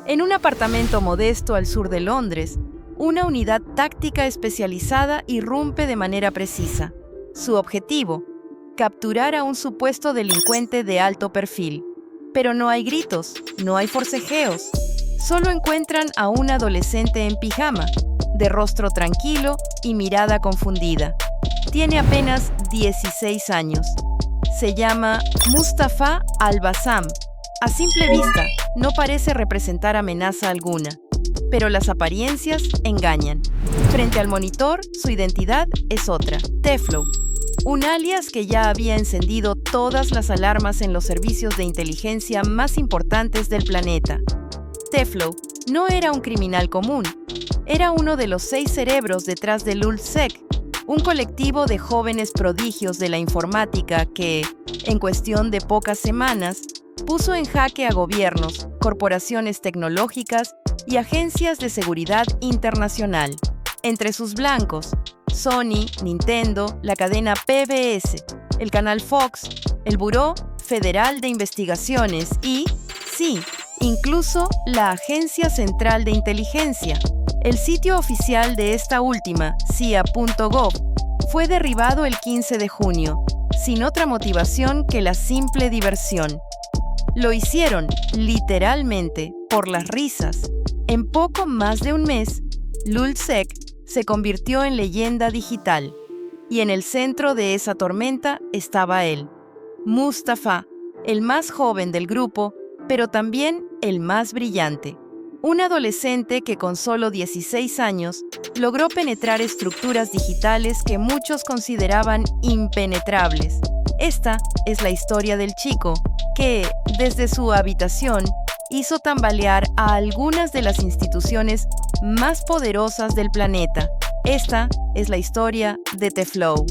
En un apartamento modesto al sur de Londres, una unidad táctica especializada irrumpe de manera precisa. Su objetivo: capturar a un supuesto delincuente de alto perfil. Pero no hay gritos, no hay forcejeos. Solo encuentran a un adolescente en pijama, de rostro tranquilo y mirada confundida. Tiene apenas 16 años. Se llama Mustafa Al-Bassam. A simple vista, no parece representar amenaza alguna, pero las apariencias engañan. Frente al monitor, su identidad es otra: Teflow, un alias que ya había encendido todas las alarmas en los servicios de inteligencia más importantes del planeta. Teflow no era un criminal común, era uno de los 6 cerebros detrás de Lulzsec, un colectivo de jóvenes prodigios de la informática que, en cuestión de pocas semanas, puso en jaque a gobiernos, corporaciones tecnológicas y agencias de seguridad internacional. Entre sus blancos, Sony, Nintendo, la cadena PBS, el canal Fox, el Buró Federal de Investigaciones y, sí, incluso la Agencia Central de Inteligencia. El sitio oficial de esta última, CIA.gov, fue derribado el 15 de junio, sin otra motivación que la simple diversión. Lo hicieron, literalmente, por las risas. En poco más de un mes, Lulzsec se convirtió en leyenda digital. Y en el centro de esa tormenta estaba él, Mustafa, el más joven del grupo, pero también el más brillante. Un adolescente que con solo 16 años logró penetrar estructuras digitales que muchos consideraban impenetrables. Esta es la historia del chico que, desde su habitación, hizo tambalear a algunas de las instituciones más poderosas del planeta. Esta es la historia de Teflow.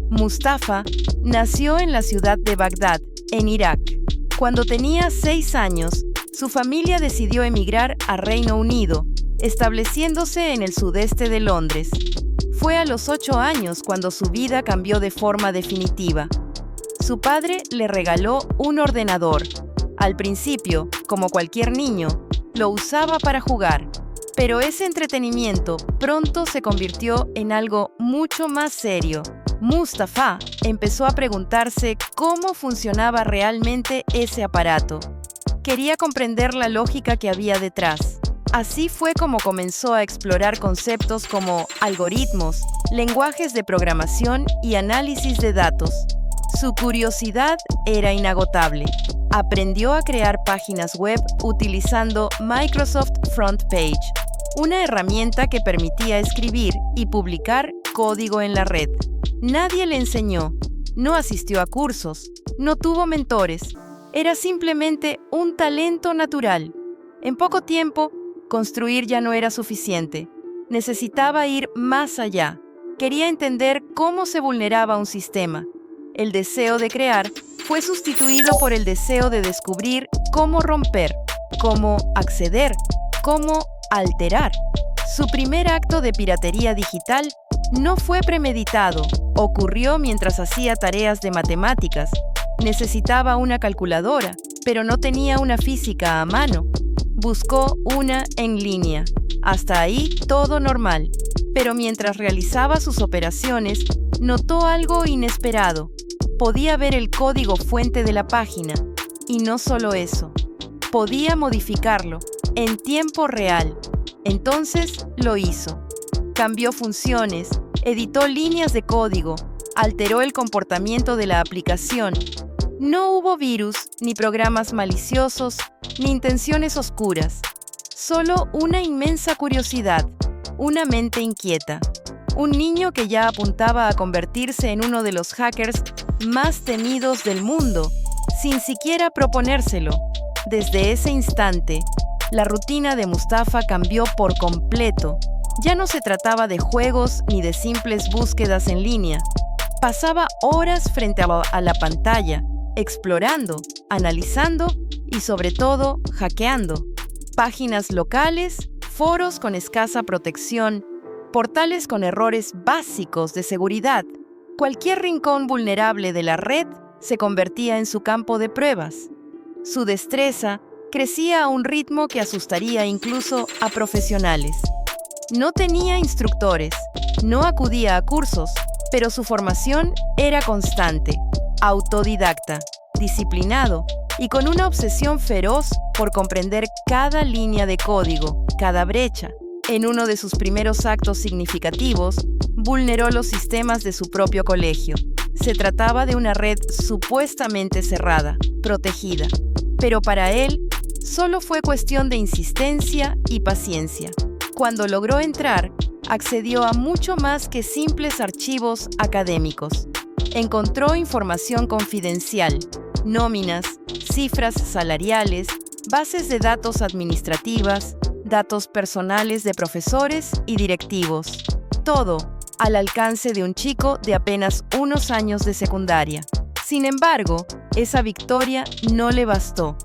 Mustafa nació en la ciudad de Bagdad, en Irak. Cuando tenía 6 años, su familia decidió emigrar a Reino Unido, estableciéndose en el sudeste de Londres. Fue a los 8 años cuando su vida cambió de forma definitiva. Su padre le regaló un ordenador. Al principio, como cualquier niño, lo usaba para jugar, pero ese entretenimiento pronto se convirtió en algo mucho más serio. Mustafa empezó a preguntarse cómo funcionaba realmente ese aparato. Quería comprender la lógica que había detrás. Así fue como comenzó a explorar conceptos como algoritmos, lenguajes de programación y análisis de datos. Su curiosidad era inagotable. Aprendió a crear páginas web utilizando Microsoft FrontPage, una herramienta que permitía escribir y publicar código en la red. Nadie le enseñó, no asistió a cursos, no tuvo mentores. Era simplemente un talento natural. En poco tiempo, construir ya no era suficiente. Necesitaba ir más allá. Quería entender cómo se vulneraba un sistema. El deseo de crear fue sustituido por el deseo de descubrir cómo romper, cómo acceder, cómo alterar. Su primer acto de piratería digital no fue premeditado, ocurrió mientras hacía tareas de matemáticas. Necesitaba una calculadora, pero no tenía una física a mano. Buscó una en línea. Hasta ahí todo normal. Pero mientras realizaba sus operaciones, notó algo inesperado. Podía ver el código fuente de la página. Y no solo eso, podía modificarlo en tiempo real. Entonces lo hizo. Cambió funciones, editó líneas de código, alteró el comportamiento de la aplicación. No hubo virus, ni programas maliciosos, ni intenciones oscuras. Solo una inmensa curiosidad, una mente inquieta. Un niño que ya apuntaba a convertirse en uno de los hackers más temidos del mundo, sin siquiera proponérselo. Desde ese instante, la rutina de Mustafa cambió por completo. Ya no se trataba de juegos ni de simples búsquedas en línea. Pasaba horas frente a la pantalla, explorando, analizando y sobre todo hackeando. Páginas locales, foros con escasa protección, portales con errores básicos de seguridad. Cualquier rincón vulnerable de la red se convertía en su campo de pruebas. Su destreza crecía a un ritmo que asustaría incluso a profesionales. No tenía instructores, no acudía a cursos, pero su formación era constante, autodidacta, disciplinado y con una obsesión feroz por comprender cada línea de código, cada brecha. En uno de sus primeros actos significativos, vulneró los sistemas de su propio colegio. Se trataba de una red supuestamente cerrada, protegida, pero para él solo fue cuestión de insistencia y paciencia. Cuando logró entrar, accedió a mucho más que simples archivos académicos. Encontró información confidencial, nóminas, cifras salariales, bases de datos administrativas, datos personales de profesores y directivos. Todo al alcance de un chico de apenas unos años de secundaria. Sin embargo, esa victoria no le bastó.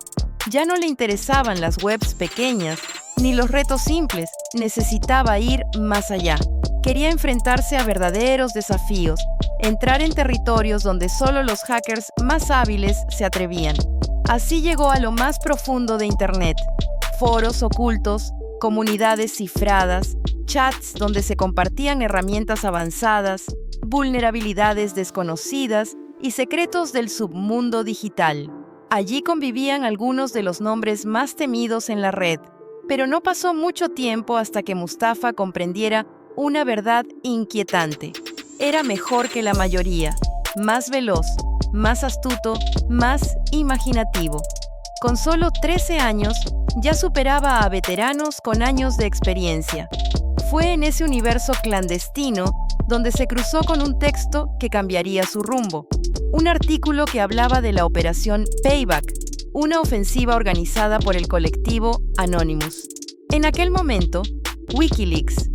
Ya no le interesaban las webs pequeñas ni los retos simples, necesitaba ir más allá. Quería enfrentarse a verdaderos desafíos, entrar en territorios donde solo los hackers más hábiles se atrevían. Así llegó a lo más profundo de Internet: foros ocultos, comunidades cifradas, chats donde se compartían herramientas avanzadas, vulnerabilidades desconocidas y secretos del submundo digital. Allí convivían algunos de los nombres más temidos en la red, pero no pasó mucho tiempo hasta que Mustafa comprendiera una verdad inquietante. Era mejor que la mayoría, más veloz, más astuto, más imaginativo. Con solo 13 años, ya superaba a veteranos con años de experiencia. Fue en ese universo clandestino donde se cruzó con un texto que cambiaría su rumbo. Un artículo que hablaba de la operación Payback, una ofensiva organizada por el colectivo Anonymous. En aquel momento, Wikileaks,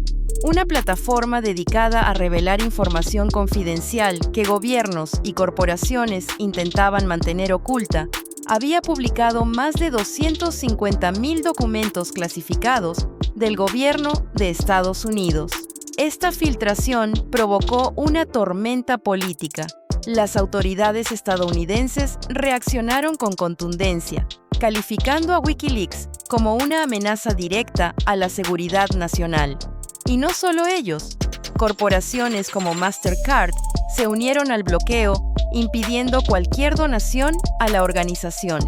una plataforma dedicada a revelar información confidencial que gobiernos y corporaciones intentaban mantener oculta, había publicado más de 250.000 documentos clasificados del gobierno de Estados Unidos. Esta filtración provocó una tormenta política. Las autoridades estadounidenses reaccionaron con contundencia, calificando a Wikileaks como una amenaza directa a la seguridad nacional. Y no solo ellos, corporaciones como Mastercard se unieron al bloqueo, impidiendo cualquier donación a la organización.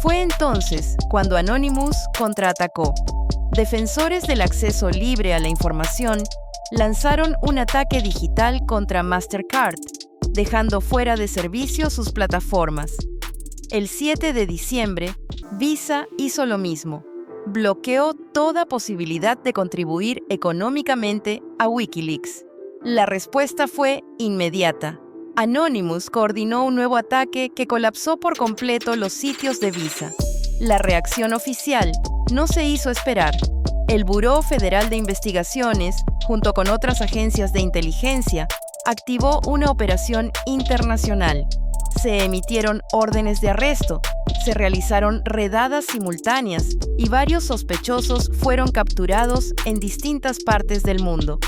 Fue entonces cuando Anonymous contraatacó. Defensores del acceso libre a la información lanzaron un ataque digital contra Mastercard, dejando fuera de servicio sus plataformas. El 7 de diciembre, Visa hizo lo mismo. Bloqueó toda posibilidad de contribuir económicamente a Wikileaks. La respuesta fue inmediata. Anonymous coordinó un nuevo ataque que colapsó por completo los sitios de Visa. La reacción oficial no se hizo esperar. El Buró Federal de Investigaciones, junto con otras agencias de inteligencia, activó una operación internacional. Se emitieron órdenes de arresto, se realizaron redadas simultáneas y varios sospechosos fueron capturados en distintas partes del mundo.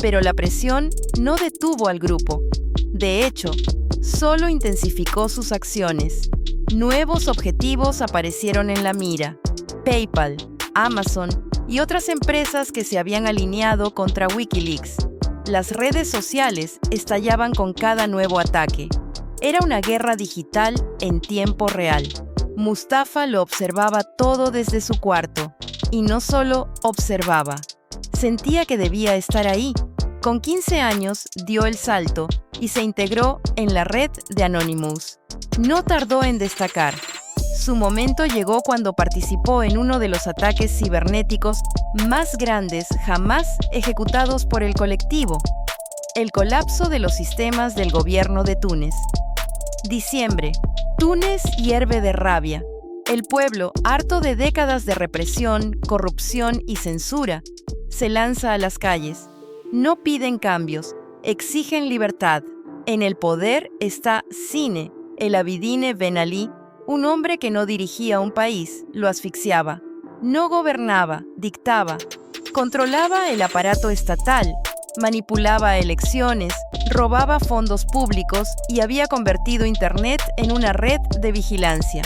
Pero la presión no detuvo al grupo. De hecho, solo intensificó sus acciones. Nuevos objetivos aparecieron en la mira: PayPal, Amazon y otras empresas que se habían alineado contra Wikileaks. Las redes sociales estallaban con cada nuevo ataque. Era una guerra digital en tiempo real. Mustafa lo observaba todo desde su cuarto. Y no solo observaba. Sentía que debía estar ahí. Con 15 años dio el salto y se integró en la red de Anonymous. No tardó en destacar. Su momento llegó cuando participó en uno de los ataques cibernéticos más grandes jamás ejecutados por el colectivo: el colapso de los sistemas del gobierno de Túnez. Diciembre. Túnez hierve de rabia. El pueblo, harto de décadas de represión, corrupción y censura, se lanza a las calles. No piden cambios, exigen libertad. En el poder está Zine, el Abidine Ben Ali, un hombre que no dirigía un país, lo asfixiaba. No gobernaba, dictaba. Controlaba el aparato estatal, manipulaba elecciones, robaba fondos públicos y había convertido Internet en una red de vigilancia.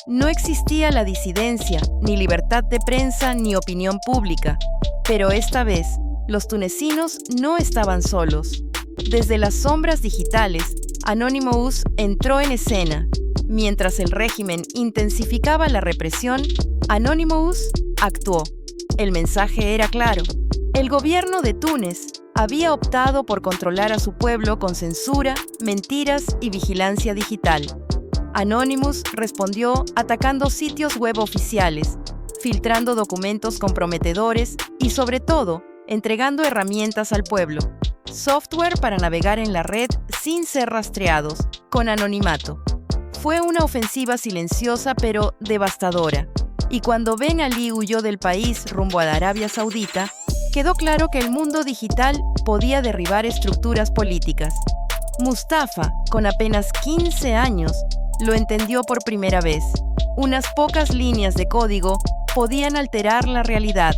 No existía la disidencia, ni libertad de prensa, ni opinión pública. Pero esta vez, los tunecinos no estaban solos. Desde las sombras digitales, Anonymous entró en escena. Mientras el régimen intensificaba la represión, Anonymous actuó. El mensaje era claro. El gobierno de Túnez había optado por controlar a su pueblo con censura, mentiras y vigilancia digital. Anonymous respondió atacando sitios web oficiales, filtrando documentos comprometedores y, sobre todo, entregando herramientas al pueblo. Software para navegar en la red sin ser rastreados, con anonimato. Fue una ofensiva silenciosa pero devastadora. Y cuando Ben Ali huyó del país rumbo a Arabia Saudita, quedó claro que el mundo digital podía derribar estructuras políticas. Mustafa, con apenas 15 años, lo entendió por primera vez. Unas pocas líneas de código podían alterar la realidad.